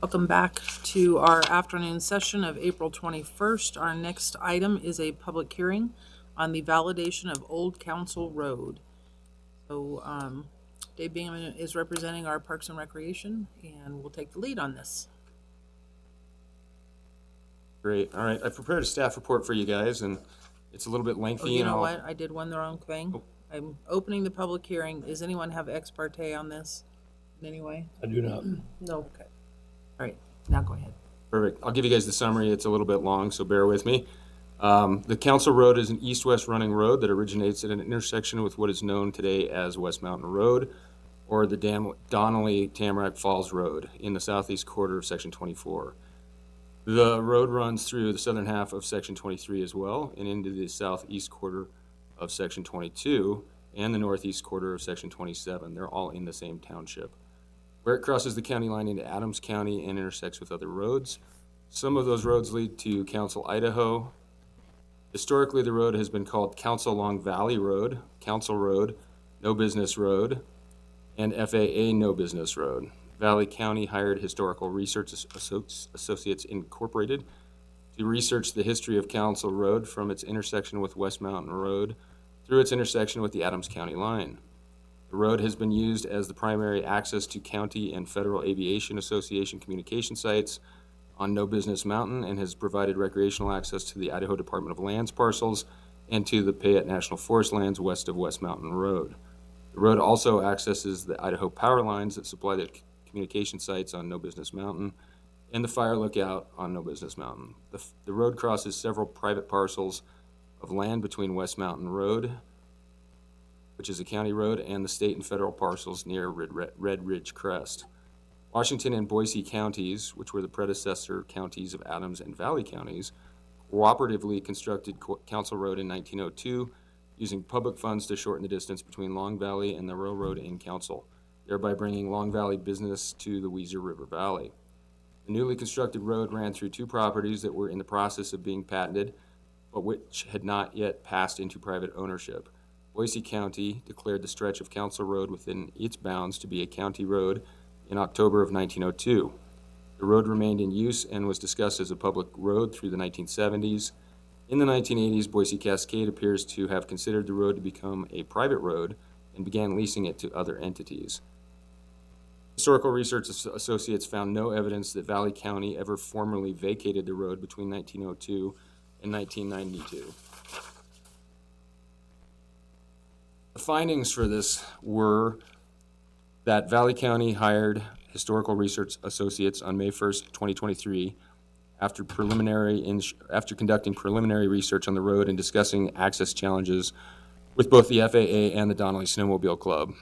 Welcome back to our afternoon session of April 21st. Our next item is a public hearing on the validation of Old Council Road. So Dave Bingham is representing our Parks and Recreation and will take the lead on this. Great. All right. I've prepared a staff report for you guys, and it's a little bit lengthy. Oh, you know what? I did one the wrong thing. Oh. I'm opening the public hearing. Does anyone have ex parte on this in any way? I do not. No. Okay. All right. Now go ahead. Perfect. I'll give you guys the summary. It's a little bit long, so bear with me. The Council Road is an east-west running road that originates at an intersection with what is known today as West Mountain Road, or the Donnelly Tamarack Falls Road in the southeast quarter of Section 24. The road runs through the southern half of Section 23 as well, and into the southeast quarter of Section 22 and the northeast quarter of Section 27. They're all in the same township. Where it crosses the county line into Adams County and intersects with other roads. Some of those roads lead to Council, Idaho. Historically, the road has been called Council Long Valley Road, Council Road, No Business Road, and FAA No Business Road. Valley County hired Historical Research Associates Incorporated to research the history of Council Road from its intersection with West Mountain Road through its intersection with the Adams County line. The road has been used as the primary access to County and Federal Aviation Association communication sites on No Business Mountain and has provided recreational access to the Idaho Department of Lands parcels and to the Payette National Forest lands west of West Mountain Road. The road also accesses the Idaho power lines that supply the communication sites on No Business Mountain and the fire lookout on No Business Mountain. The road crosses several private parcels of land between West Mountain Road, which is a county road, and the state and federal parcels near Red Ridge Crest. Washington and Boise counties, which were the predecessor counties of Adams and Valley counties, cooperatively constructed Council Road in 1902 using public funds to shorten the distance between Long Valley and the railroad in Council, thereby bringing Long Valley business to the Weiser River Valley. The newly constructed road ran through two properties that were in the process of being patented, but which had not yet passed into private ownership. Boise County declared the stretch of Council Road within its bounds to be a county road in October of 1902. The road remained in use and was discussed as a public road through the 1970s. In the 1980s, Boise Cascade appears to have considered the road to become a private road and began leasing it to other entities. Historical Research Associates found no evidence that Valley County ever formally vacated the road between 1902 and 1992. The findings for this were that Valley County hired Historical Research Associates on May 1st, 2023, after conducting preliminary research on the road and discussing access challenges with both the FAA and the Donnelly Snowmobile Club.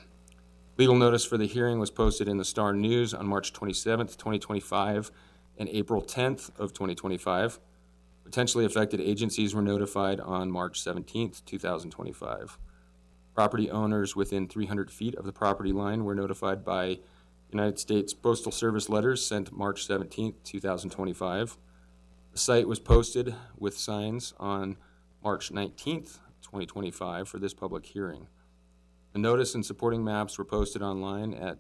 Legal notice for the hearing was posted in the Star News on March 27th, 2025, and April 10th of 2025. Potentially affected agencies were notified on March 17th, 2025. Property owners within 300 feet of the property line were notified by United States Postal Service letters sent March 17, 2025. The site was posted with signs on March 19, 2025 for this public hearing. The notice and supporting maps were posted online at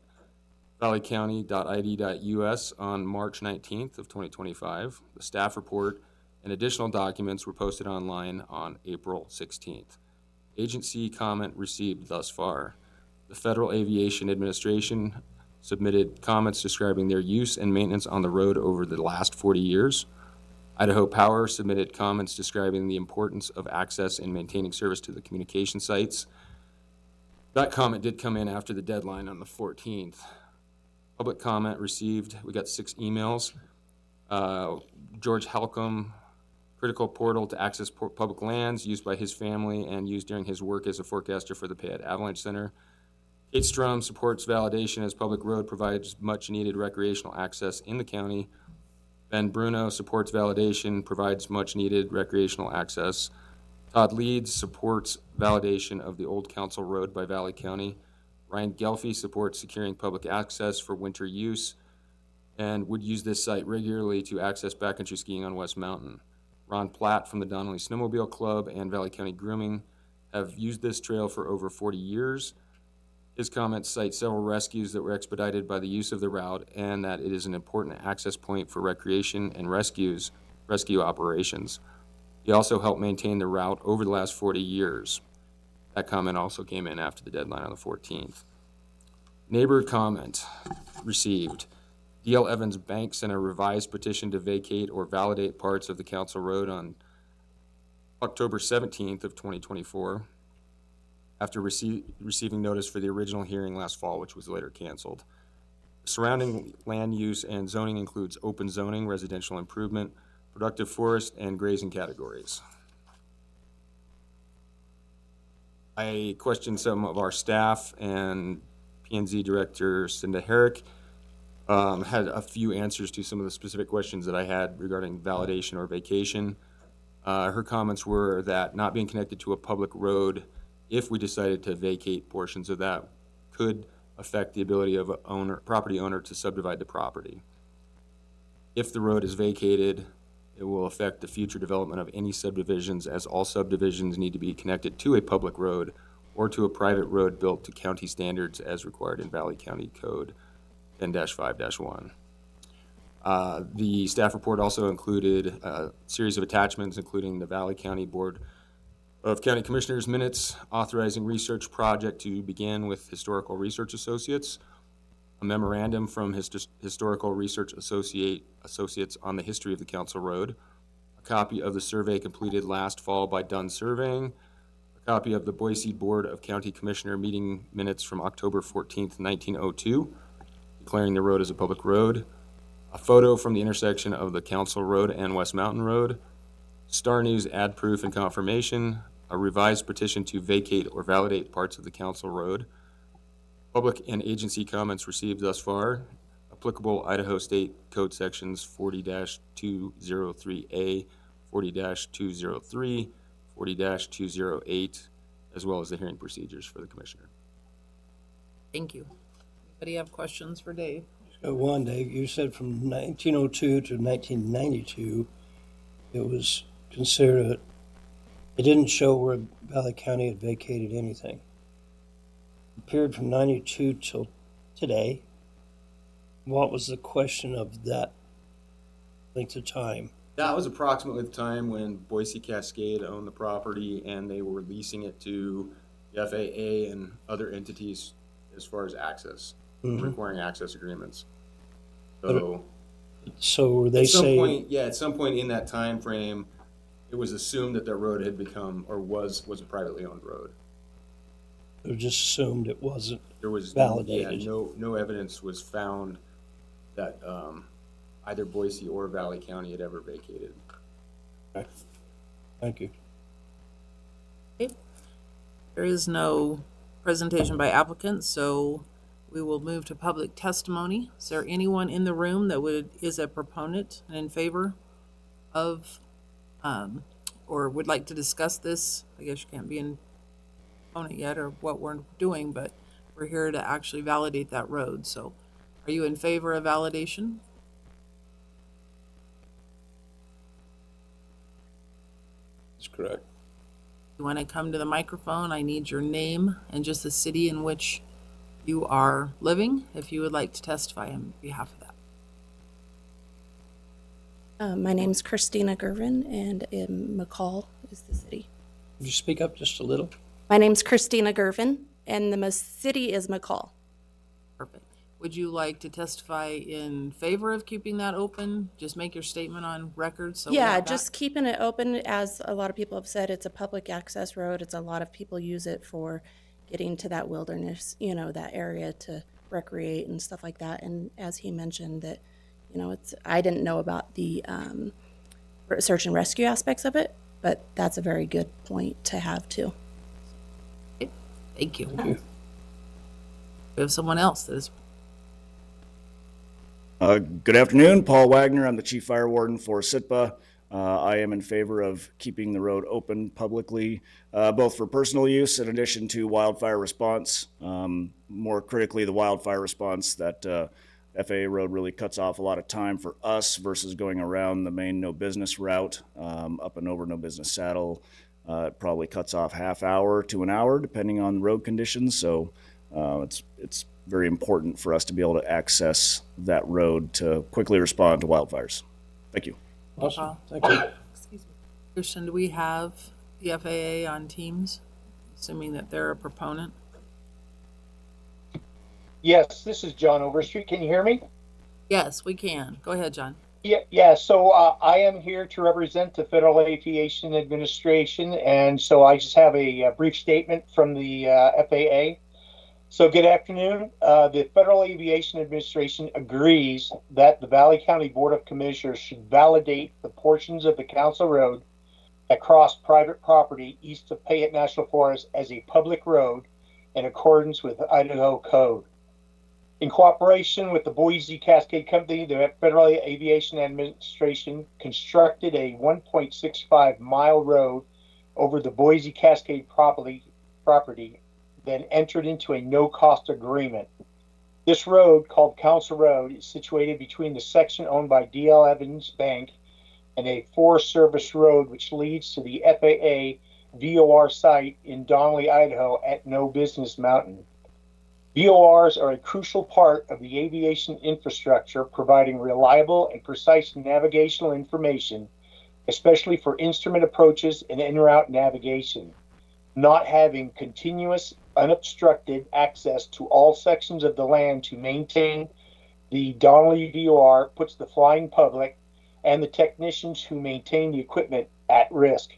valleycounty.id.us on March 19th of 2025. The staff report and additional documents were posted online on April 16th. Agency comment received thus far. The Federal Aviation Administration submitted comments describing their use and maintenance on the road over the last 40 years. Idaho Power submitted comments describing the importance of access and maintaining service to the communication sites. That comment did come in after the deadline on the 14th. Public comment received, we got 6 emails. George Halcomb, critical portal to access public lands used by his family and used during his work as a forecaster for the Payette Avalanche Center. Kate Strum supports validation as public road provides much needed recreational access in the county. Ben Bruno supports validation, provides much needed recreational access. Todd Leeds supports validation of the Old Council Road by Valley County. Ryan Gelfie supports securing public access for winter use and would use this site regularly to access backcountry skiing on West Mountain. Ron Platt from the Donnelly Snowmobile Club and Valley County Grooming have used this trail for over 40 years. His comments cite several rescues that were expedited by the use of the route and that it is an important access point for recreation and rescue operations. He also helped maintain the route over the last 40 years. That comment also came in after the deadline on the 14th. Neighbor comment received. D.L. Evans Bank sent a revised petition to vacate or validate parts of the council road on October 17th of 2024 after receiving notice for the original hearing last fall, which was later canceled. Surrounding land use and zoning includes open zoning, residential improvement, productive forest, and grazing categories. I questioned some of our staff, and P&Z Director Cinda Herrick had a few answers to some of the specific questions that I had regarding validation or vacation. Her comments were that not being connected to a public road, if we decided to vacate portions of that, could affect the ability of a property owner to subdivide the property. If the road is vacated, it will affect the future development of any subdivisions, as all subdivisions need to be connected to a public road or to a private road built to county standards as required in Valley County Code 10-5-1. The staff report also included a series of attachments, including the Valley County Board of County Commissioners minutes authorizing research project to begin with Historical Research Associates, a memorandum from Historical Research Associates on the history of the council road, a copy of the survey completed last fall by Dunn Surveying, a copy of the Boise Board of County Commissioner meeting minutes from October 14th, 1902, declaring the road as a public road, a photo from the intersection of the Council Road and West Mountain Road, Star News ad proof and confirmation, a revised petition to vacate or validate parts of the Council Road, public and agency comments received thus far, applicable Idaho State Code sections 40-203A, 40-203, 40-208, as well as the hearing procedures for the commissioner. Thank you. Anybody have questions for Dave? One, Dave, you said from 1902 to 1992, it was considered, it didn't show where Valley County had vacated anything. The period from 92 till today, what was the question of that length of time? That was approximately the time when Boise Cascade owned the property and they were leasing it to the FAA and other entities as far as access, requiring access agreements. So were they saying? At some point in that time frame, it was assumed that the road had become, or was a privately owned road. It was just assumed it wasn't There was validated. no evidence was found that either Boise or Valley County had ever vacated. Okay. Thank you. Okay. There is no presentation by applicants, so we will move to public testimony. Is there anyone in the room that is a proponent and in favor of, or would like to discuss this? I guess you can't be an opponent yet or what we're doing, but we're here to actually validate that road. So are you in favor of validation? That's correct. You want to come to the microphone? I need your name and just the city in which you are living, if you would like to testify on behalf of that. My name's Christina Gervin, and McCall is the city. Would you speak up just a little? My name's Christina Gervin, and the city is McCall. Perfect. Would you like to testify in favor of keeping that open? Just make your statement on record. So we Yeah, have that. just keeping it open. As a lot of people have said, it's a public access road. It's a lot of people use it for getting to that wilderness, that area to recreate and stuff like that. And as he mentioned that, I didn't know about the search and rescue aspects of it, but that's a very good point to have too. Okay. Thank you. We have someone else that is. Good afternoon, Paul Wagner. I'm the Chief Fire Warden for SITPA. I am in favor of keeping the road open publicly, both for personal use in addition to wildfire response. More critically, the wildfire response, that FAA road really cuts off a lot of time for us versus going around the main no business route, up and over no business saddle. It probably cuts off half hour to an hour depending on road conditions. So It's very important for us to be able to access that road to quickly respond to wildfires. Thank you. Awesome, thank you. Kirsten, do we have the FAA on Teams, assuming that they're a proponent? Yes, this is John Overstreet. Can you hear me? Yes, we can. Go ahead, John. Yeah. So I am here to represent the Federal Aviation Administration, and so I just have a brief statement from the FAA. So good afternoon. The Federal Aviation Administration agrees that the Valley County Board of Commissioners should validate the portions of the Council Road that cross private property east of Payette National Forest as a public road in accordance with Idaho Code. In cooperation with the Boise Cascade Company, the Federal Aviation Administration constructed a 1.65-mile road over the Boise Cascade property, then entered into a no-cost agreement. This road, called Council Road, is situated between the section owned by D.L. Evans Bank and a Forest Service road which leads to the FAA VOR site in Donnelly, Idaho at No Business Mountain. VORs are a crucial part of the aviation infrastructure, providing reliable and precise navigational information, especially for instrument approaches and en route navigation. Not having continuous, unobstructed access to all sections of the land to maintain the Donnelly VOR puts the flying public and the technicians who maintain the equipment at risk.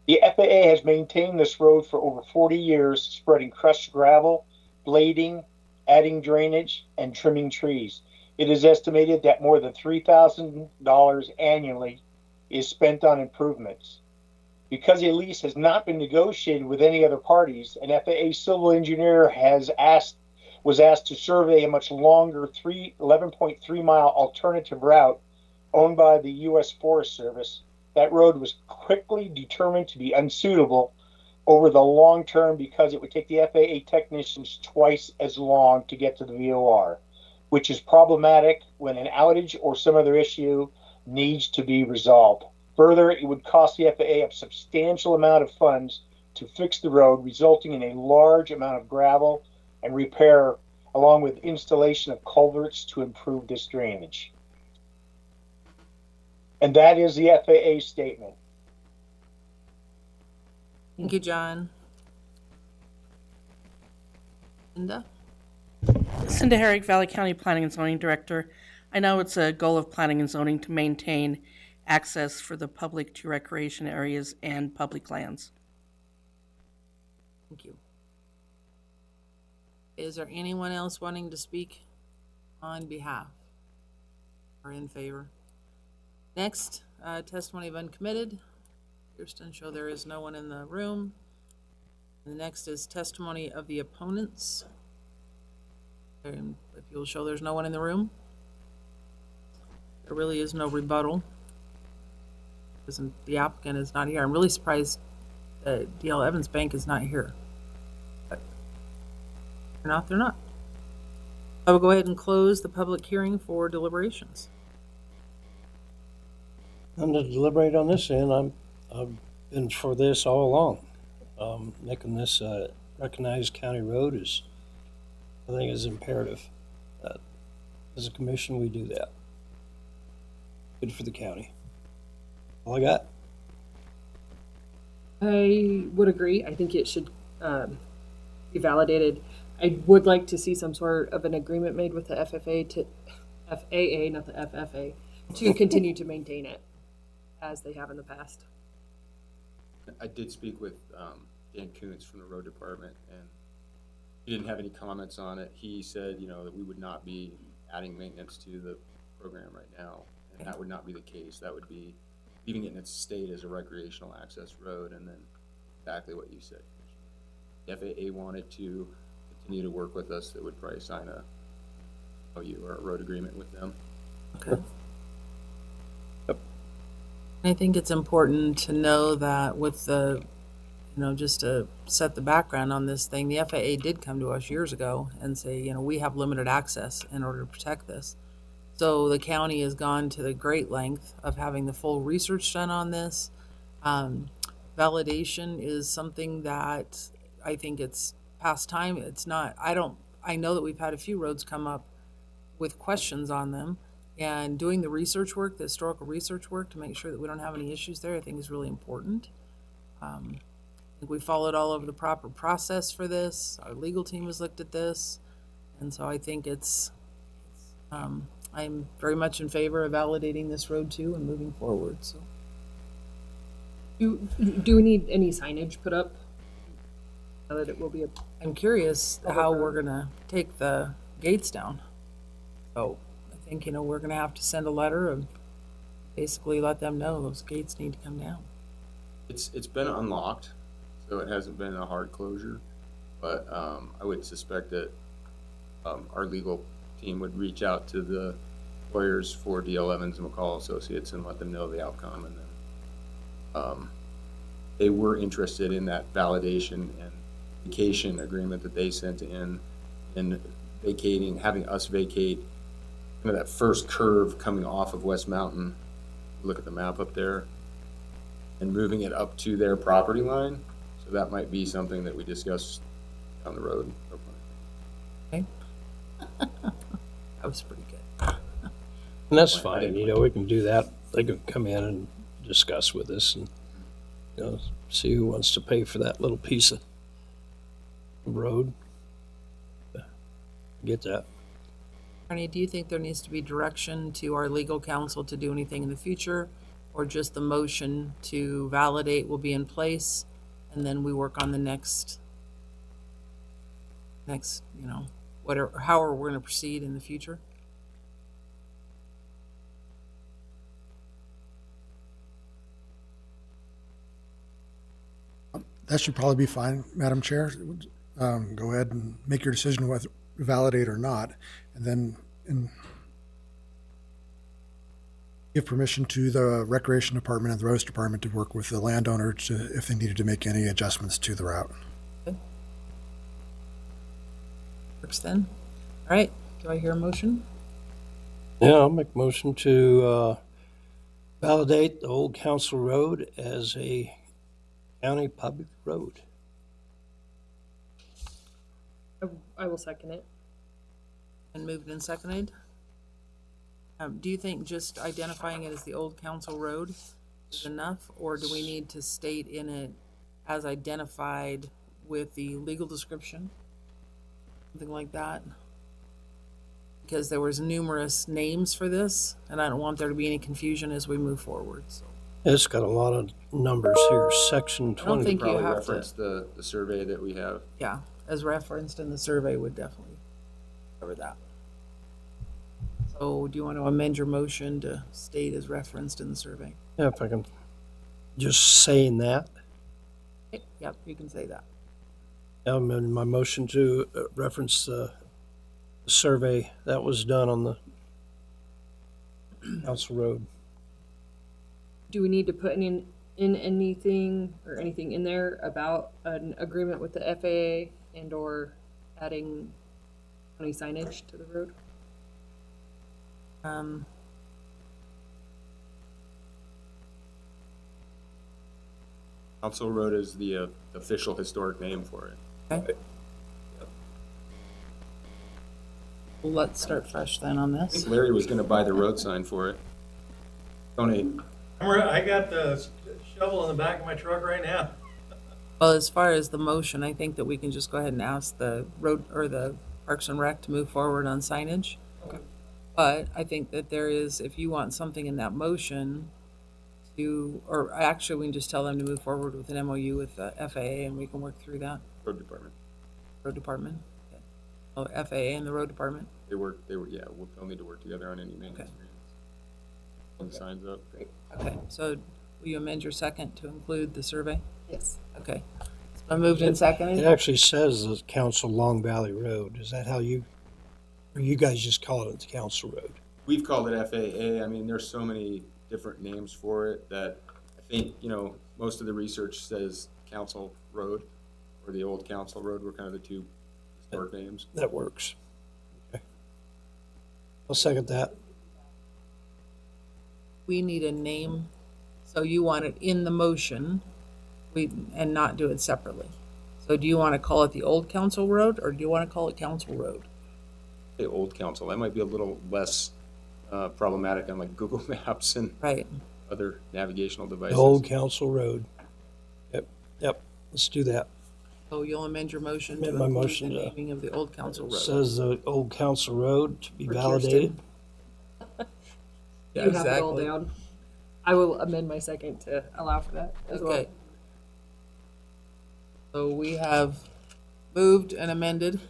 The FAA has maintained this road for over 40 years, spreading crushed gravel, blading, adding drainage, and trimming trees. It is estimated that more than $3,000 annually is spent on improvements. Because a lease has not been negotiated with any other parties, an FAA civil engineer was asked to survey a much longer 11.3-mile alternative route owned by the U.S. Forest Service. That road was quickly determined to be unsuitable over the long term because it would take the FAA technicians twice as long to get to the VOR, which is problematic when an outage or some other issue needs to be resolved. Further, it would cost the FAA a substantial amount of funds to fix the road, resulting in a large amount of gravel and repair, along with installation of culverts to improve this drainage. And that is the FAA statement. Thank you, John. Linda? Cinda Herrick, Valley County Planning and Zoning Director. I know it's a goal of planning and zoning to maintain access for the public to recreation areas and public lands. Thank you. Is there anyone else wanting to speak on behalf or in favor? Next, testimony of uncommitted. Kirsten, show there is no one in the room. And the next is testimony of the opponents. And if you'll show there's no one in the room. There really is no rebuttal. The applicant is not here. I'm really surprised that D.L. Evans Bank is not here. But they're not. I will go ahead and close the public hearing for deliberations. I'm to deliberate on this end. I've been for this all along. Making this recognized county road I think is imperative. As a commission, we do that. Good for the county. All I got. I would agree. I think it should be validated. I would like to see some sort of an agreement made with the FAA, not the FFA, to continue to maintain it as they have in the past. I did speak with Dan Kuntz from the road department, and he didn't have any comments on it. He said, that we would not be adding maintenance to the program right now, and that would not be the case. That would be leaving it in its state as a recreational access road, and then exactly what you said. The FAA wanted to continue to work with us, that would probably sign a MOU or a road agreement with them. Okay. I think it's important to know that with the, just to set the background on this thing, the FAA did come to us years ago and say, we have limited access in order to protect this. So the county has gone to the great length of having the full research done on this. Validation is something that I think it's past time, it's not, I know that we've had a few roads come up with questions on them, and doing the research work, the historical research work, to make sure that we don't have any issues there, I think is really important. I think we followed all over the proper process for this. Our legal team has looked at this, and so I think I'm very much in favor of validating this road too and moving forward, so. Do we need any signage put up? Now that it will be a, I'm curious how we're gonna take the gates down. So I think, we're gonna have to send a letter and basically let them know those gates need to come down. It's been unlocked, so it hasn't been a hard closure, but I would suspect that our legal team would reach out to the lawyers for DL Evans and McCall Associates and let them know the outcome, and then they were interested in that validation and vacation agreement that they sent in vacating, having us vacate kind of that first curve coming off of West Mountain. Look at the map up there, and moving it up to their property line. So that might be something that we discuss down the road. Okay? That was pretty good. And that's fine, we can do that. They can come in and discuss with us and, see who wants to pay for that little piece of road. Get that. Ernie, do you think there needs to be direction to our legal counsel to do anything in the future? Or just the motion to validate will be in place and then we work on the next, whatever, however we're gonna proceed in the future? That should probably be fine, Madam Chair. Go ahead and make your decision whether to validate or not, and then give permission to the Recreation Department and the Roads Department to work with the landowner if they needed to make any adjustments to the route. Works then? All right, do I hear a motion? Yeah, I'll make a motion to validate the Old Council Road as a county public road. I will second it. And moved and seconded? Do you think just identifying it as the Old Council Road is enough? Or do we need to state in it as identified with the legal description? Something like that? Because there was numerous names for this, and I don't want there to be any confusion as we move forward, so. It's got a lot of numbers here, section I don't 20. think you Probably have reference to, the survey that we have. yeah, as referenced in the survey would definitely cover that. So do you want to amend your motion to state as referenced in the survey? Yeah, if I can, just saying that. Okay, yep, you can say that. In my motion to reference the survey that was done on the council road. Do we need to put in anything or anything in there about an agreement with the FAA and or adding county signage to the road? Council Road is the official historic name for it. Okay. Well, let's start fresh then on I think this. Larry was gonna buy the road sign for it. Donate. I got the shovel in the back of my truck right now. Well, as far as the motion, I think that we can just go ahead and ask the road or the Parks and Rec to move forward on signage. But I think that there is, if you want something in that motion to, or actually we can just tell them to move forward with an MOU with the FAA and we can work through that. Road Department. Road Department? Okay. Oh, FAA and the Road Department? Yeah, they'll need to work together on any maintenance Okay. agreements. When the sign's up. Great. Okay, so will you amend your second to include the survey? Yes. Okay. It's been moved and It seconded? actually says the council Long Valley Road. Is that how you, or you guys just call it the council road? We've called it FAA. I mean, there's so many different names for it that I think, most of the research says Council Road or the old Council Road were kind of the two historic names. That works. Okay. I'll second that. We need a name, so you want it in the motion, and not do it separately. So do you want to call it the Old Council Road, or do you want to call it Council Road? The old council, that might be a little less problematic on like Google Maps and Right. other navigational The devices. Old Council Road. Yep, let's do that. So you'll amend your motion to Amend my include motion the to- naming of the Old Council It Road. says the Old Council Road to be For validated. Yeah, You have it all exactly. down. I will amend my second to allow for that as well. Okay. So we have moved and amended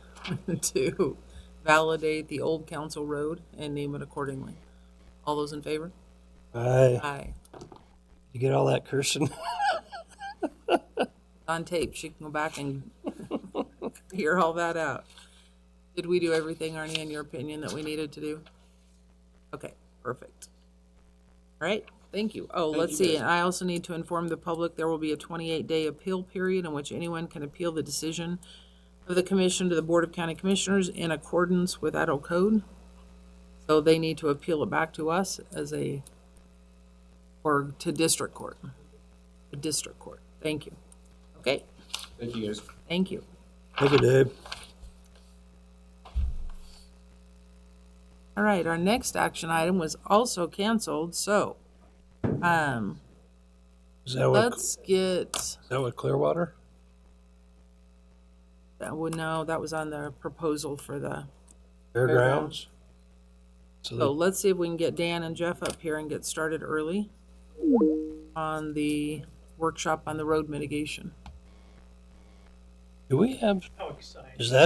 to validate the Old Council Road and name it accordingly. All those in favor? Aye. Aye. You get all that, Kirsten? On tape, she can go back and hear all that out. Did we do everything, Arnie, in your opinion, that we needed to do? Okay, perfect. All right, thank you. Oh, let's see, and I also need to inform the public there will be a 28-day appeal period in which anyone can appeal the decision of the commission to the Board of County Commissioners in accordance with Idaho Code. So they need to appeal it back to us or to district court. The district court. Thank you. Okay, Thank you, guys. thank you. Thank you, Dave. All right, our next action item was also canceled, so, Is that what, let's get, is that what Clearwater? no, that was on the proposal for the, Fairgrounds? So so let's see if we can get Dan and Jeff up here and get started early on the workshop on the road mitigation. do we have, How exciting. is that